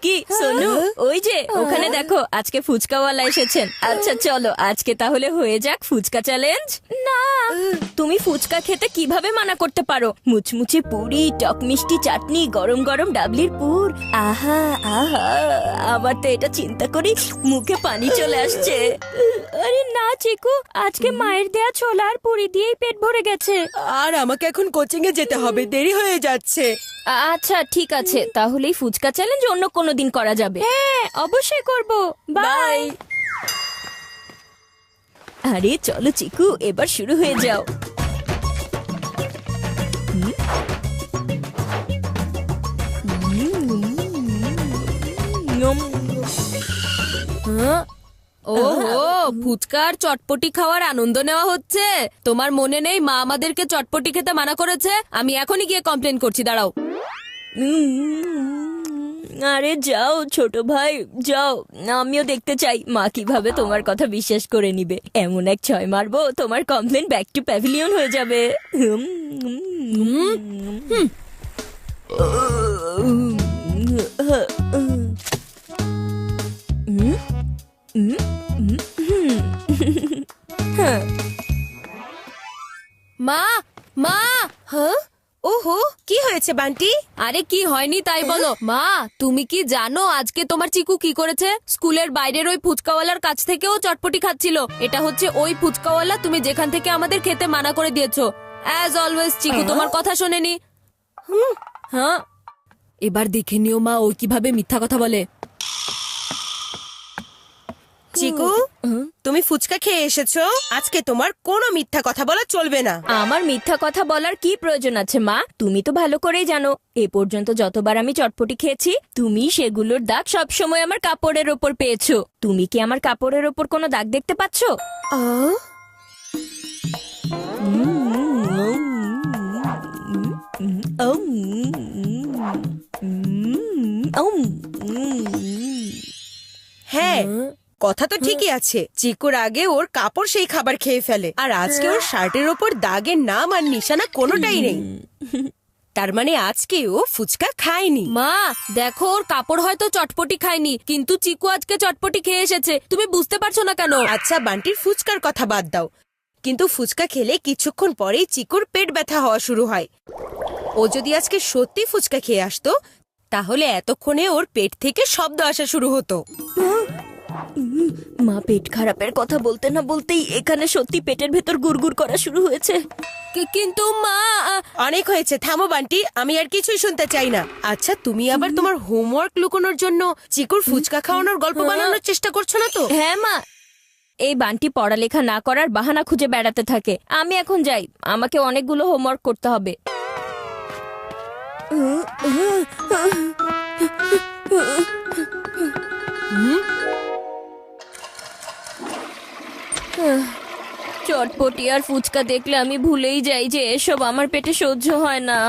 চিকি সোনু, ওই যে ওখানে দেখো আজকে ফুচকাওয়ালা এসেছেন। আচ্ছা চলো আজকে তাহলে হয়ে যাক ফুচকা চ্যালেঞ্জ। না, তুমি ফুচকা খেতে কিভাবে মানা করতে পারো? মুচমুচে পুরি, টক মিষ্টি চাটনি, গরম গরম ডাবলির পুর, আহা আহা, আমার তো এটা চিন্তা করি মুখে পানি চলে আসছে। আরে না চিকু, আজকে মায়ের দেয়া ছোলা আর পুরি দিয়েই পেট ভরে গেছে। আর আমাকে এখন কোচিং এ যেতে হবে, দেরি হয়ে যাচ্ছে। আচ্ছা ঠিক আছে, তাহলেই ফুচকা চ্যালেঞ্জ অন্য কোনো দিন করা যাবে। হ্যাঁ অবশ্যই করব। বাই। আরে চলো চিকু, এবার শুরু হয়ে যাও। ওহো, ফুচকার চটপটি খাওয়ার আনন্দ নেওয়া হচ্ছে। তোমার মনে নেই মা আমাদেরকে চটপটি খেতে মানা করেছে? আমি এখনই গিয়ে কমপ্লেন করছি, দাঁড়াও। আরে যাও ছোট ভাই যাও, আমিও দেখতে চাই মা কিভাবে তোমার কথা বিশ্বাস করে নিবে। এমন এক ছয় মারবো তোমার কমপ্লেন ব্যাক টু প্যাভিলিয়ন হয়ে যাবে। মা মা, হ্যাঁ, ওহো, কি হয়েছে বান্টি? আরে কি হয়নি তাই বলো। মা তুমি কি জানো আজকে তোমার চিকু কি করেছে? স্কুলের বাইরের ওই ফুচকাওয়ালার কাছ থেকেও চটপটি খাচ্ছিল। এটা হচ্ছে ওই ফুচকাওয়ালা তুমি যেখান থেকে আমাদের খেতে মানা করে দিয়েছো। অ্যাজ অলওয়েজ চিকু তোমার কথা শোনেনি। হ্যাঁ, এবার দেখে নিও মা ওই কিভাবে মিথ্যা কথা বলে। চিকু, তুমি ফুচকা খেয়ে এসেছো, আজকে তোমার কোনো মিথ্যা কথা বলা চলবে না। আমার মিথ্যা কথা বলার কি প্রয়োজন আছে মা? তুমি তো ভালো করেই জানো এ পর্যন্ত যতবার আমি চটপটি খেয়েছি তুমি সেগুলোর দাগ সবসময় আমার কাপড়ের ওপর পেয়েছো। তুমি কি আমার কাপড়ের ওপর কোনো দাগ দেখতে পাচ্ছো? হ্যাঁ, কথা তো ঠিকই আছে। চিকুর আগে ওর কাপড় সেই খাবার খেয়ে ফেলে, আর আজকে ওর শার্টের ওপর দাগের নাম আর নিশানা কোনোটাই নেই। তার মানে আজকে ও ফুচকা খায়নি। মা দেখো, ওর কাপড় হয়তো চটপটি খায়নি, কিন্তু চিকু আজকে চটপটি খেয়ে এসেছে। তুমি বুঝতে পারছো না কেন? আচ্ছা বান্টির ফুচকার কথা বাদ দাও, কিন্তু ফুচকা খেলে কিছুক্ষণ পরেই চিকুর পেট ব্যথা হওয়া শুরু হয়। ও যদি আজকে সত্যি ফুচকা খেয়ে আসতো তাহলে এতক্ষণে ওর পেট থেকে শব্দ আসা শুরু হতো। মা পেট খারাপের কথা বলতে না বলতেই এখানে সত্যি পেটের ভেতর গুড়গুড় করা শুরু হয়েছে। কিন্তু মা অনেক হয়েছে, থামো বান্টি, আমি আর কিছুই শুনতে চাই না। আচ্ছা তুমি আবার তোমার হোমওয়ার্ক লুকোনোর জন্য চিকুর ফুচকা খাওয়ানোর গল্প বানানোর চেষ্টা করছো না তো? হ্যাঁ মা, এই বান্টি পড়ালেখা না করার বাহানা খুঁজে বেড়াতে থাকে। আমি এখন যাই, আমাকে অনেকগুলো হোমওয়ার্ক করতে হবে। চটপটি আর ফুচকা দেখলে আমি ভুলেই যাই যে এসব আমার পেটে সহ্য হয় না।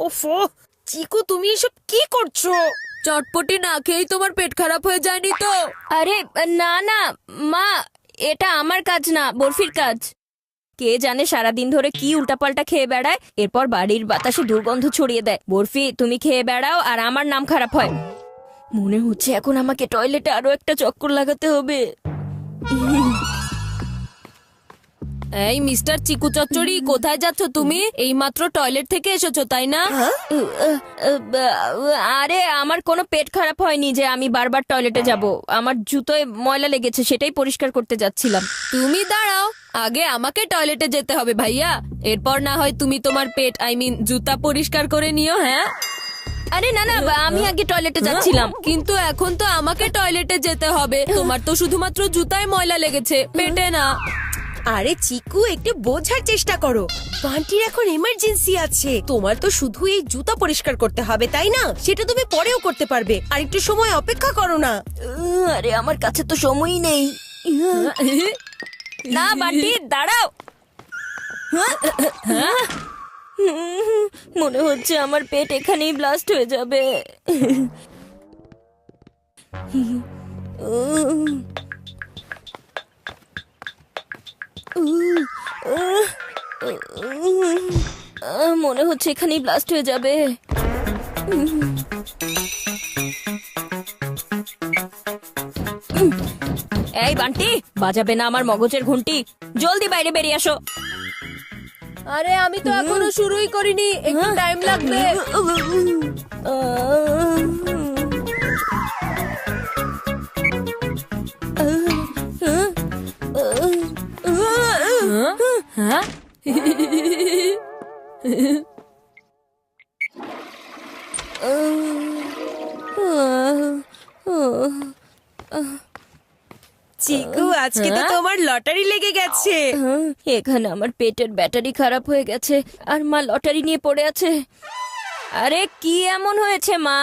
ওফো, চিকু তুমি এসব কি করছো? চটপটি না খেয়েই তোমার পেট খারাপ হয়ে যায়নি তো? আরে না না মা, এটা আমার কাজ না, বরফির কাজ। কে জানে সারাদিন ধরে কি উল্টাপাল্টা খেয়ে বেড়ায়, এরপর বাড়ির বাতাসে দুর্গন্ধ ছড়িয়ে দেয়। বরফি তুমি খেয়ে বেড়াও আর আমার নাম খারাপ হয়। মনে হচ্ছে এখন আমাকে টয়লেটে আরো একটা চক্কর লাগাতে হবে। এই মিস্টার চিকু চচ্চড়ি, কোথায় যাচ্ছ তুমি? এইমাত্র টয়লেট থেকে এসেছো তাই না? আরে আমার কোনো পেট খারাপ হয়নি যে আমি বারবার টয়লেটে যাব। আমার জুতোয় ময়লা লেগেছে, সেটাই পরিষ্কার করতে যাচ্ছিলাম। তুমি দাঁড়াও, আগে আমাকে টয়লেটে যেতে হবে ভাইয়া, এরপর না হয় তুমি তোমার পেট জুতা পরিষ্কার করে নিও। হ্যাঁ, আরে না না, আমি আগে টয়লেটে যাচ্ছিলাম। কিন্তু এখন তো আমাকে টয়লেটে যেতে হবে। তোমার তো শুধুমাত্র জুতায় ময়লা লেগেছে, পেটে না। আরে চিকু, একটু বোঝার চেষ্টা করো, বান্টির এখন এমার্জেন্সি আছে। তোমার তো শুধু এই জুতা পরিষ্কার করতে হবে তাই না? সেটা তুমি পরেও করতে পারবে, আর একটু সময় অপেক্ষা করো না। আরে আমার কাছে তো সময়ই নেই। না বান্টি দাঁড়াও। মনে হচ্ছে আমার পেট এখানেই ব্লাস্ট হয়ে যাবে। মনে হচ্ছে এখানেই ব্লাস্ট হয়ে যাবে। এই বান্টি, বাজাবে না আমার মগজের ঘন্টি। জলদি বাইরে বেরিয়ে আসো। আরে আমি তো এখনো শুরুই করিনি, একটু টাইম লাগবে। হ্যাঁ? চিকু, আজকে তো তোমার লটারি লেগে গেছে। এখানে আমার পেটের ব্যাটারি খারাপ হয়ে গেছে আর মা লটারি নিয়ে পড়ে আছে। আরে কি এমন হয়েছে মা?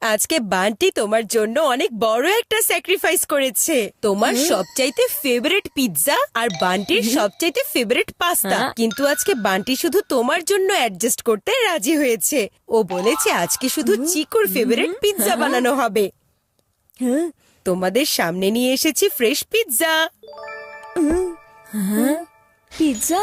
আজকে বান্টি তোমার জন্য অনেক বড় একটা স্যাক্রিফাইস করেছে। তোমার সবচাইতে ফেভারিট পিৎজা আর বান্টির সবচাইতে ফেভারিট পাস্তা। কিন্তু আজকে বান্টি শুধু তোমার জন্য অ্যাডজাস্ট করতে রাজি হয়েছে। ও বলেছে আজকে শুধু চিকুর ফেভারিট পিৎজা বানানো হবে। তোমাদের সামনে নিয়ে এসেছি ফ্রেশ পিৎজা। পিৎজা?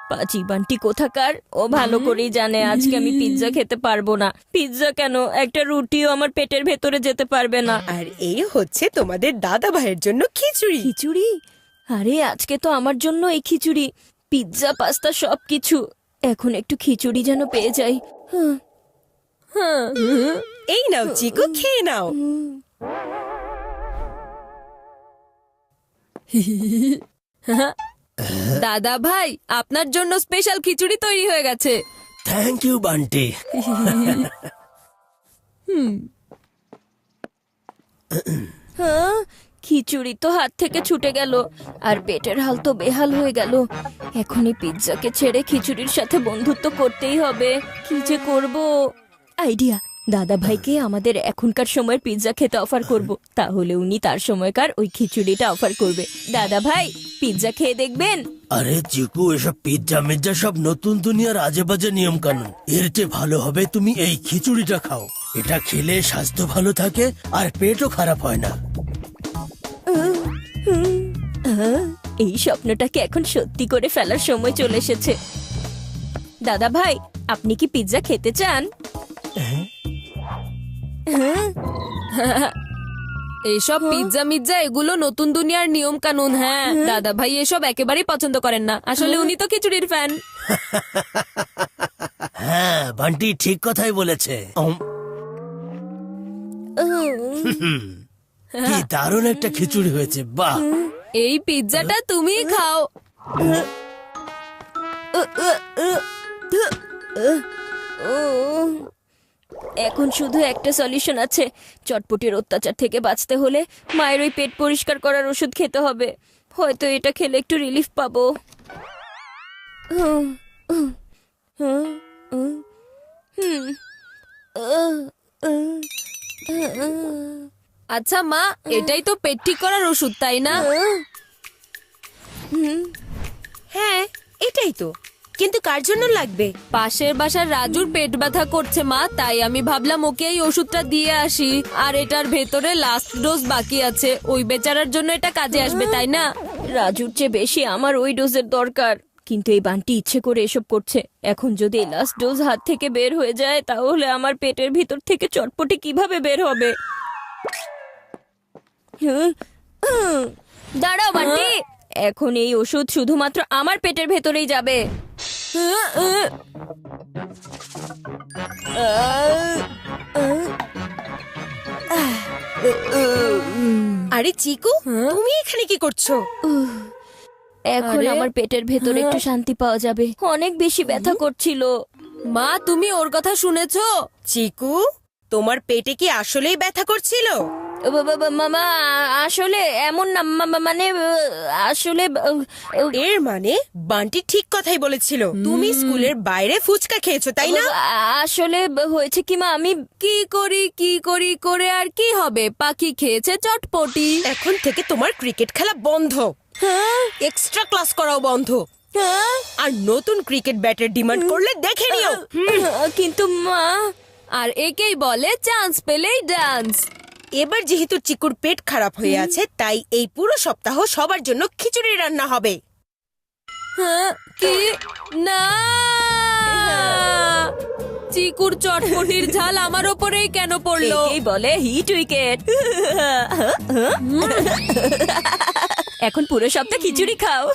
পাজি বান্টি কোথাকার, ও ভালো করেই জানে আজকে আমি পিৎজা খেতে পারবো না। পিৎজা কেন, একটা রুটিও আমার পেটের ভেতরে যেতে পারবে না। আর এই হচ্ছে তোমাদের দাদা ভাইয়ের জন্য খিচুড়ি। খিচুড়ি? আরে আজকে তো আমার জন্য এই খিচুড়ি, পিৎজা পাস্তা সবকিছু। এখন একটু খিচুড়ি যেন পেয়ে যাই। এই নাও চিকু, খেয়ে নাও। দাদা ভাই, আপনার জন্য স্পেশাল খিচুড়ি তৈরি হয়ে গেছে। Thank you Bunty. খিচুড়ি তো হাত থেকে ছুটে গেল আর পেটের হাল তো বেহাল হয়ে গেল। এখনই পিৎজাকে ছেড়ে খিচুড়ির সাথে বন্ধুত্ব করতেই হবে। কি যে করব? আইডিয়া, দাদা ভাইকে আমাদের এখনকার সময়ের পিৎজা খেতে অফার করব, তাহলে উনি তার সময়কার ওই খিচুড়িটা অফার করবে। দাদা ভাই, পিৎজা খেয়ে দেখবেন? আরে চিকু, এসব পিৎজা মিৎজা সব নতুন দুনিয়ার আজে বাজে নিয়ম কানুন। এর চেয়ে ভালো হবে তুমি এই খিচুড়িটা খাও। এটা খেলে স্বাস্থ্য ভালো থাকে আর পেটও খারাপ হয় না। এই স্বপ্নটাকে এখন সত্যি করে ফেলার সময় চলে এসেছে। দাদা ভাই, আপনি কি পিৎজা খেতে চান? এইসব পিৎজা মিৎজা এগুলো নতুন দুনিয়ার নিয়ম কানুন। হ্যাঁ, দাদা ভাই এসব একেবারেই পছন্দ করেন না। আসলে উনি তো খিচুড়ির ফ্যান। হ্যাঁ, বান্টি ঠিক কথাই বলেছে। কি দারুণ একটা খিচুড়ি হয়েছে, বাহ। এই পিৎজাটা তুমি খাও। এখন শুধু একটা সলিউশন আছে। চটপটির অত্যাচার থেকে বাঁচতে হলে মায়ের ওই পেট পরিষ্কার করার ওষুধ খেতে হবে। হয়তো এটা খেলে একটু রিলিফ পাবো। আচ্ছা মা, এটাই তো পেট ঠিক করার ওষুধ, তাই না? হ্যাঁ, এটাই তো। কিন্তু কার জন্য লাগবে? পাশের বাসার রাজুর পেট ব্যথা করছে মা, তাই আমি ভাবলাম ওকে এই ওষুধটা দিয়ে আসি। আর এটার ভেতরে লাস্ট ডোজ বাকি আছে, ওই বেচারার জন্য এটা কাজে আসবে, তাই না? রাজুর চেয়ে বেশি আমার ওই ডোজের দরকার। কিন্তু এই বান্টি ইচ্ছে করে এসব করছে। এখন যদি এই লাস্ট ডোজ হাত থেকে বের হয়ে যায়, তাহলে আমার পেটের ভিতর থেকে চটপটি কিভাবে বের হবে? দাঁড়াও বান্টি, এখন এই ওষুধ শুধুমাত্র আমার পেটের ভেতরেই যাবে। আরে চিকু, তুমি এখানে কি করছো? এখন আরে? আমার পেটের ভেতরে একটু শান্তি পাওয়া যাবে। অনেক বেশি ব্যথা করছিল। মা, তুমি ওর কথা শুনেছো? চিকু, তোমার পেটে কি আসলেই ব্যথা করছিল? মামা, আসলে এমন না, মানে আসলে এর মানে বান্টি ঠিক কথাই বলেছিল। তুমি স্কুলের বাইরে ফুচকা খেয়েছো, তাই না? আসলে হয়েছে কি মা, আমি কি করি করে আর কি হবে? পাখি খেয়েছে চটপটি। এখন থেকে তোমার ক্রিকেট খেলা বন্ধ। এক্সট্রা ক্লাস করাও বন্ধ। আর নতুন ক্রিকেট ব্যাটের ডিমান্ড করলে দেখে নিও। কিন্তু মা, আর একেই বলে চান্স পেলেই ডান্স। এবার যেহেতু চিকুর পেট খারাপ হয়ে আছে, তাই এই পুরো সপ্তাহ সবার জন্য খিচুড়ি রান্না হবে। কি না, চিকুর চটপটির ঝাল আমার ওপরেই কেন পড়লো? একেই বলে হিট উইকেট। এখন পুরো সপ্তাহ খিচুড়ি খাও।